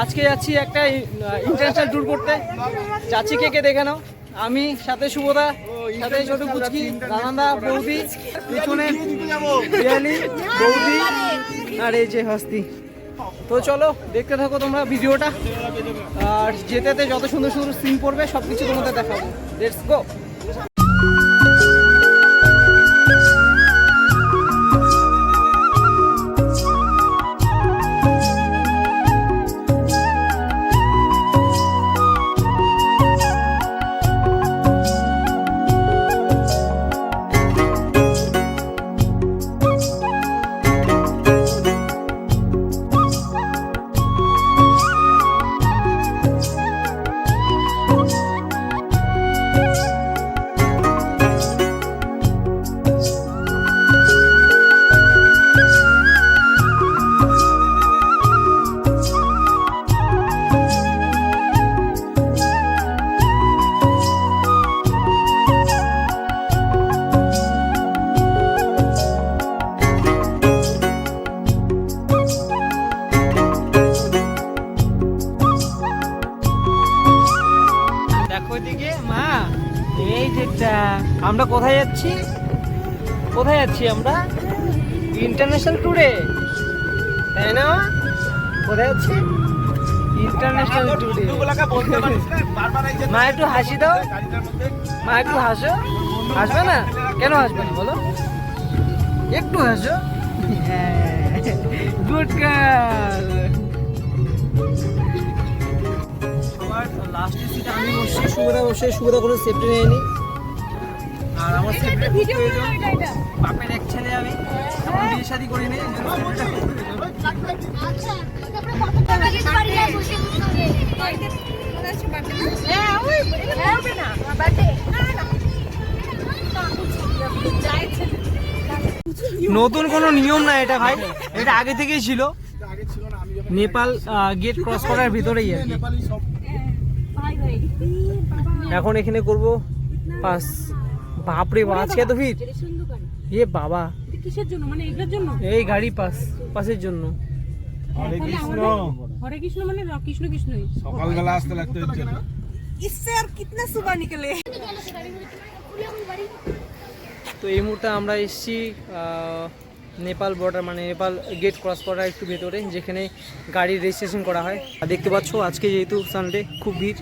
আজকে যাচ্ছি একটা ইন্টারন্যাশনাল ট্যুর করতে। যাচ্ছি কে কে দেখে নাও। আমি সাথে শুভদা, সাথে ছোট কুচকি, রানাদা, বৌদি, পিছনে পিয়ালি, বৌদি আর এই যে হস্তি। তো চলো দেখতে থাকো তোমরা ভিডিওটা, আর যেতে যত সুন্দর সুন্দর সিন পড়বে সব কিছু তোমাদের দেখাবো। Let's go. আমরা কোথায় যাচ্ছি? কোথায় যাচ্ছি আমরা? ইন্টারন্যাশনাল ট্যুরে, তাই না? কোথায় যাচ্ছি? ইন্টারন্যাশনাল ট্যুরে। মা একটু হাসি দাও, মা একটু হাসো। হাসবে না? কেন হাসবে না বলো? একটু হাসো। Good girl. সবার লাস্টের সিটে আমি বসছি, সুবিধা বসে, সুবিধা কোনো সেফটি নেয়নি। আর আমার সেফটি প্রয়োজন। বাপের এক ছেলে আমি, এখন বিয়ে শাদী করি নি। নতুন কোনো নিয়ম না এটা ভাই, এটা আগে থেকেই ছিল। নেপাল গেট ক্রস করার ভিতরেই আর কি। এখন এখানে করব পাস। বাপরে বাবা, আজকে তো ভিড়। এ বাবা, কিসের জন্য? মানে এগুলোর জন্য? এই গাড়ি পাসের জন্য। হরে কৃষ্ণ। হরে কৃষ্ণ মানে কৃষ্ণ কৃষ্ণই। সকালবেলা আসতে লাগতে হচ্ছে না। इससे আর कितना सुबह निकले। তো এই মুহূর্তে আমরা এসেছি নেপাল বর্ডার, মানে নেপাল গেট ক্রস করার একটু ভেতরে, যেখানে গাড়ির রেজিস্ট্রেশন করা হয়। আর দেখতে পাচ্ছ আজকে যেহেতু সানডে, খুব ভিড়।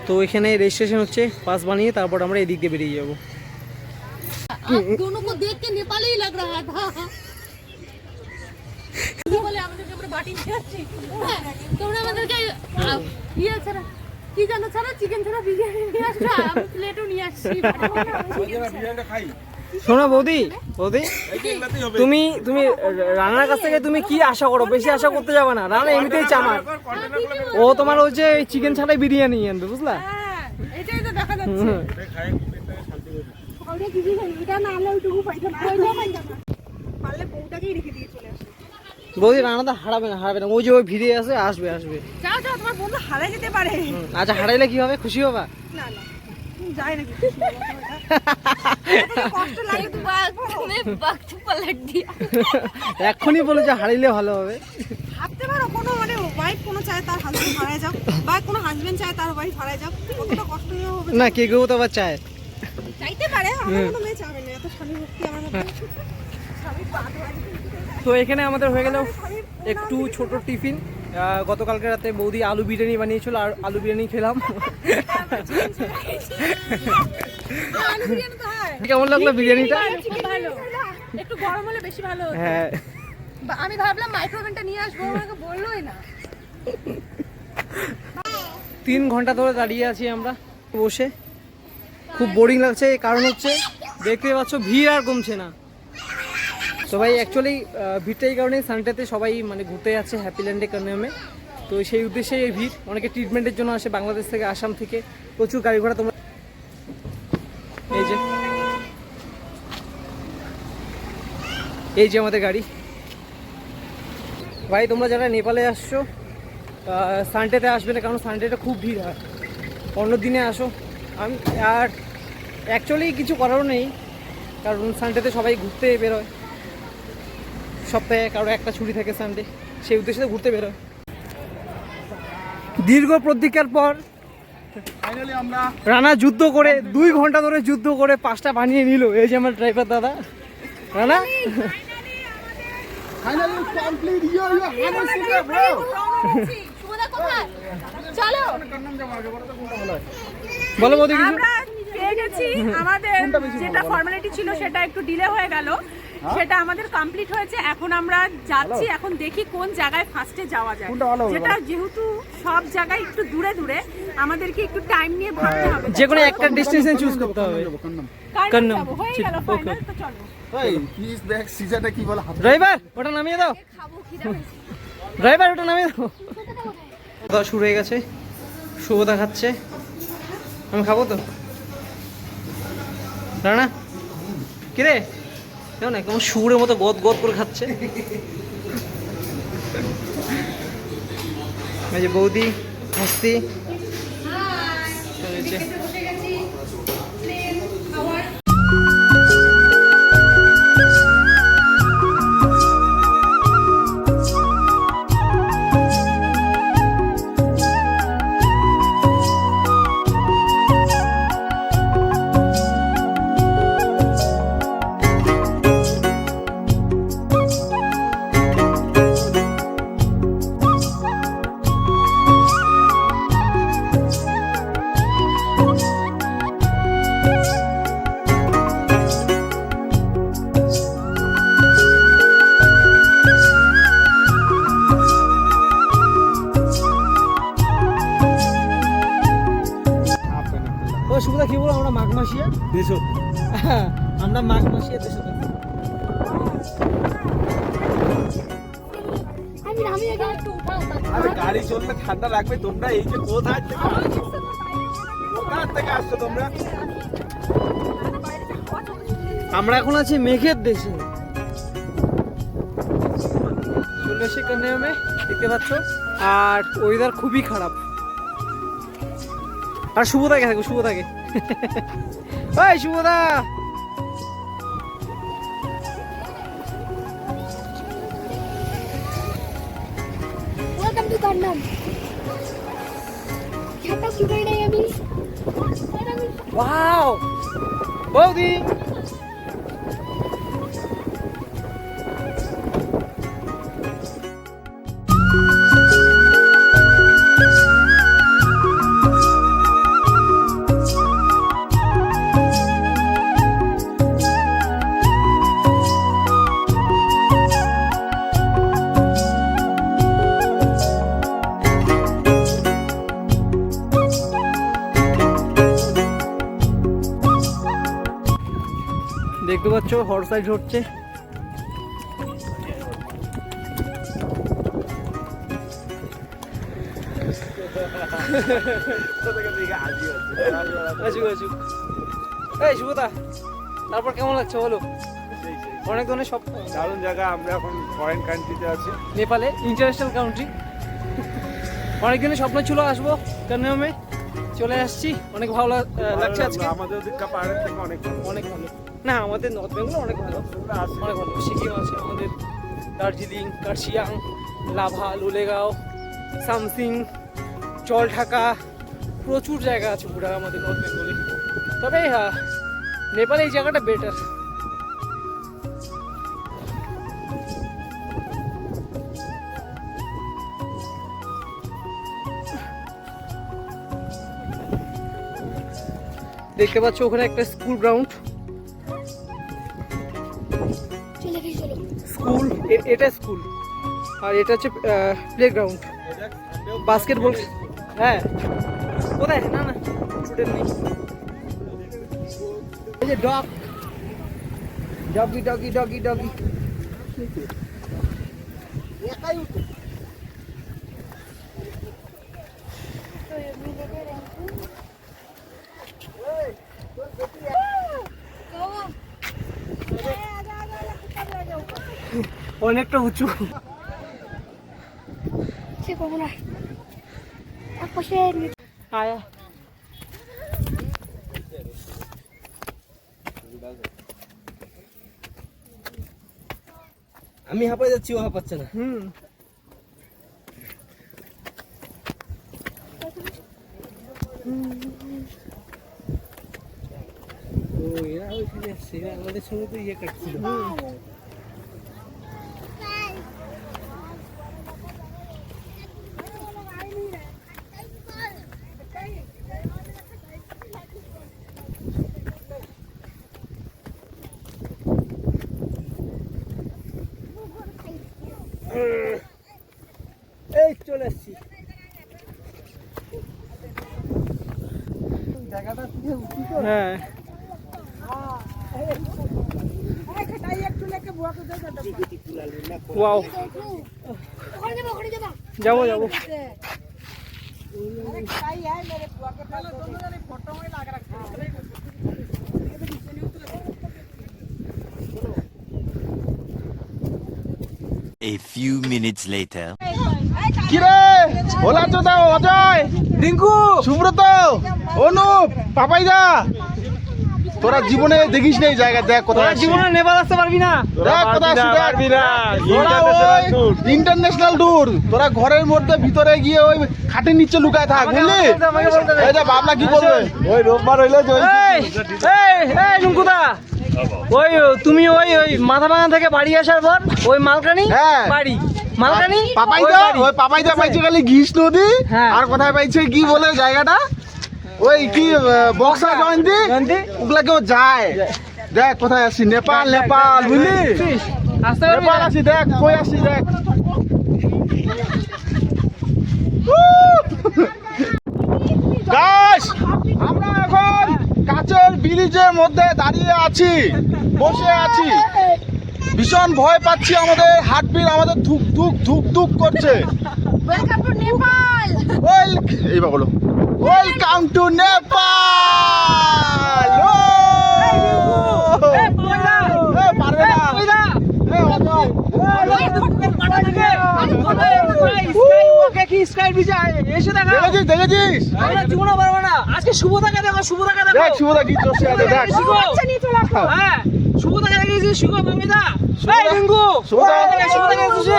তো এখানে রেজিস্ট্রেশন হচ্ছে, পাস বানিয়ে তারপর আমরা এদিক দিয়ে বেরিয়ে যাবো। दोनों को देख के नेपाली ही लग रहा था। বলে আমাদেরকে পুরো বাটি নিয়ে আসছি। তোমরা আমাদেরকে ইয়ে ছাড়া কি জানো ছাড়া, চিকেন ছাড়া বিরিয়ানি নিয়ে আসছো, আমি প্লেটও নিয়ে আসছি। বিরিয়ানিটা খাই। শোনো বৌদি, তুমি রান্নার কাছ থেকে তুমি কি আশা করো? বেশি আশা করতে যাবে না, রান্না এমনিতেই চামার। ও তোমার ওই যে চিকেন ছাড়াই বিরিয়ানি আনবে, বুঝলা? এটাই তো দেখা যাচ্ছে। বৌদি রান্নাটা হারাবে না। ওই যে ওই ভিড়ে আছে, আসবে। যাও তোমার বন্ধু হারাই যেতে পারে। আচ্ছা, হারাইলে কি হবে? খুশি হবা? না যাই নাকি কষ্ট লাগে তো তুমি বাক্স পালট দিয়া। এখনই বলে যে হারাইলে ভালো হবে। ভাবতে পারো কোনো মানে ওয়াইফ কোনো চায় তার হাজবেন্ড হারায় যাক, বা কোনো হাজবেন্ড চায় তার ওয়াইফ হারায় যাক, কতটা কষ্ট হবে না? কেউ তো আবার চায়, চাইতে পারে। আমার কোনো মেয়ে চাবে না, এত স্বামী ভক্তি আমার মধ্যে। স্বামী বাদবাড়ি। তো এখানে আমাদের হয়ে গেল একটু ছোট টিফিন। গতকালকে রাতে বৌদি আলু বিরিয়ানি বানিয়েছিল, আর আলু বিরিয়ানি খেলাম। কেমন লাগলো বিরিয়ানিটা? ভালো, একটু গরম হলে বেশি ভালো হতো। হ্যাঁ, আমি ভাবলাম মাইক্রোওভেনটা নিয়ে আসবো, আমাকে বললোই না। 3 ঘন্টা ধরে দাঁড়িয়ে আছি আমরা বসে, খুব বোরিং লাগছে। কারণ হচ্ছে দেখতে পাচ্ছ ভিড় আর কমছে না। তো ভাই অ্যাকচুয়ালি ভিড়টা এই কারণে, সানডেতে সবাই মানে ঘুরতে যাচ্ছে হ্যাপিল্যান্ডে কারণে। তো সেই উদ্দেশ্যে এই ভিড়। অনেকে ট্রিটমেন্টের জন্য আসে বাংলাদেশ থেকে, আসাম থেকে, প্রচুর গাড়ি ঘোড়া। তোমরা এই যে আমাদের গাড়ি। ভাই তোমরা যারা নেপালে আসছো সানডেতে আসবে না, কারণ সানডেটা খুব ভিড় হয়। অন্য দিনে আসো। আমি আর অ্যাকচুয়ালি কিছু করারও নেই, কারণ সানডেতে সবাই ঘুরতে বেরোয়। সপ্তাহে কারো একটা ছুটি থাকে সানডে, সেই উদ্দেশ্যে ঘুরতে বেরোয়। দীর্ঘ প্রতীক্ষার পর ফাইনালি আমরা রানা যুদ্ধ করে 2 ঘন্টা ধরে যুদ্ধ করে 5টা বানিয়ে নিল। এই যে আমার ড্রাইভার দাদা Rana. Finally complete you hard sugar bro. Sumana কোথায়? চলো বলো বৌদি কিছু। আমরা পেয়ে গেছি, আমাদের যেটা ফর্মালিটি ছিল সেটা একটু ডিলে হয়ে গেল, সেটা আমাদের কমপ্লিট হয়েছে। এখন আমরা যাচ্ছি, এখন দেখি কোন জায়গায় ফার্স্টে যাওয়া যায়। যেটা যেহেতু সব জায়গায় একটু দূরে দূরে, আমাদেরকে একটু টাইম নিয়ে ভাবতে হবে। যে কোনো একটা ডেস্টিনেশন চুজ করতে হবে। কান্নাম যাবো, হয়ে গেল ফাইনাল, তো চলো। এই প্লিজ ব্যাক সিজনটা কি বলে হাত ড্রাইভার ওটা নামিয়ে দাও, খাবো, খিদে পেয়েছে। ড্রাইভার ওটা নামিয়ে দাও। খাওয়া শুরু হয়ে গেছে, শুভদা খাচ্ছে, আমি খাবো তো। রানা কিরে কেমন একদম শুয়োরের মতো গদ গদ করে খাচ্ছে। এই যে বৌদি মস্তি চলেছে। ও শুভদা কি বলো, আমরা মাঘ মাসিয়া, দেশো আমরা মাঘ মাসিয়া দেশে আমি এখানে একটু উঠাও। আরে গাড়ি চললে ঠান্ডা লাগবে। তোমরা এই যে কোথায় থেকে আসছো তোমরা? আমরা এখন আছি মেঘের দেশে। চলে এসে কান্নামে দেখতে পাচ্ছ, আর ওয়েদার খুবই খারাপ। আর শুভদাকে থাকো, শুভদাকে ওই শুভদা ওয়েলকাম টু কান্নাম। খেতা চুকাই নাই আমি। ওয়াও বৌদি দেখতে পাচ্ছ হর্স রাইড হচ্ছে। এই শুভদা তারপর কেমন লাগছে বলো? অনেক ধরনের সব দারুণ জায়গা। আমরা এখন ফরেন কান্ট্রিতে আছি, নেপালে, ইন্টারন্যাশনাল কান্ট্রি। অনেক দিনের স্বপ্ন ছিল আসবো কান্নামে, চলে আসছি, অনেক ভালো লাগছে আজকে। আমাদের দিকটা পাহাড়ের থেকে অনেক ভালো। অনেক ভালো না, আমাদের নর্থ বেঙ্গল অনেক ভালো, অনেক ভালো। সিকিম আছে আমাদের, দার্জিলিং, কার্শিয়াং, লাভা, লোলেগাঁও, সামসিং, জলঢাকা, প্রচুর জায়গা আছে ঘোরার আমাদের নর্থ বেঙ্গলে। তবে নেপালে এই জায়গাটা বেটার। দেখতে পাচ্ছ ওখানে একটা স্কুল গ্রাউন্ড, স্কুল, এটা স্কুল, আর এটা হচ্ছে প্লে গ্রাউন্ড, বাস্কেটবল। হ্যাঁ কোথায়? না না স্টুডেন্ট নেই। এই যে dog, doggy doggy doggy doggy. অনেকটা উঁচু। সে পাবো না, এক পাশে আয়া আমি হাঁপাই যাচ্ছি, ও হাঁপাচ্ছে না। এরা ওইখানে আসছে, এরা আমাদের সঙ্গে তো ইয়ে কাটছিল। এই চলে আসছি হ্যাঁ। ওয়াও, যাবো যাবো। A few minutes later. কিরে ওলা চোদা, অজয়, রিঙ্কু, সুব্রত, অনুপ, পাপাইদা, তোরা জীবনে দেখিস না এই জায়গা। দেখ তোরা কোথায় জীবনে নেপাল আসতে পারবি না। দেখ কোথায় ইন্টারন্যাশনাল ট্যুর। তোরা ঘরের মধ্যে ভিতরে গিয়ে ওই খাটের নিচে লুকায় থাক, বুঝলি? এই যে বাবলা কি বলবে, ওই রোববার হইলে এই এই রিঙ্কুদা, ওই তুমি ওই ওই মাথা ভাঙা থেকে বাড়ি আসার পর ওই মালকানি হ্যাঁ। বাড়ি, মালকানি পাপাইদা, ওই পাপাইদা পাইছে খালি ঘিস নদী। হ্যাঁ। আর কোথায় পাইছে কি বলে জায়গাটা, ওই কি বক্সা জয়ন্তী, জয়ন্তী? ওগুলা কেউ যায়। দেখ কোথায় আসি, নেপাল, নেপাল, বুঝলি? আসতে পারবি নেপাল না? আসি, দেখ কই আসি, দেখ। গাইস, আমরা এখন কাচের ব্রিজের মধ্যে দাঁড়িয়ে আছি, বসে আছি। ভীষণ ভয় পাচ্ছি, আমাদের হার্টবিট আমাদের ধুক ধুক ধুক ধুক করছে। Welcome to Nepal. এইবার বলো, ওয়েলকাম টু নেপাল। পারবে না। দেখেছিস, দেখেছিস? জীবনে পারবো না। আজকে শুভদাকে দেখো, শুভদাকে দেখো। দেখ শুভদা কি চলছে, দেখ হ্যাঁ, শুভদাকে দেখেছি, শুভ মামিদা। শুভদা- এই রিঙ্কু, শুভদা- শুভদাকে দেখেছি।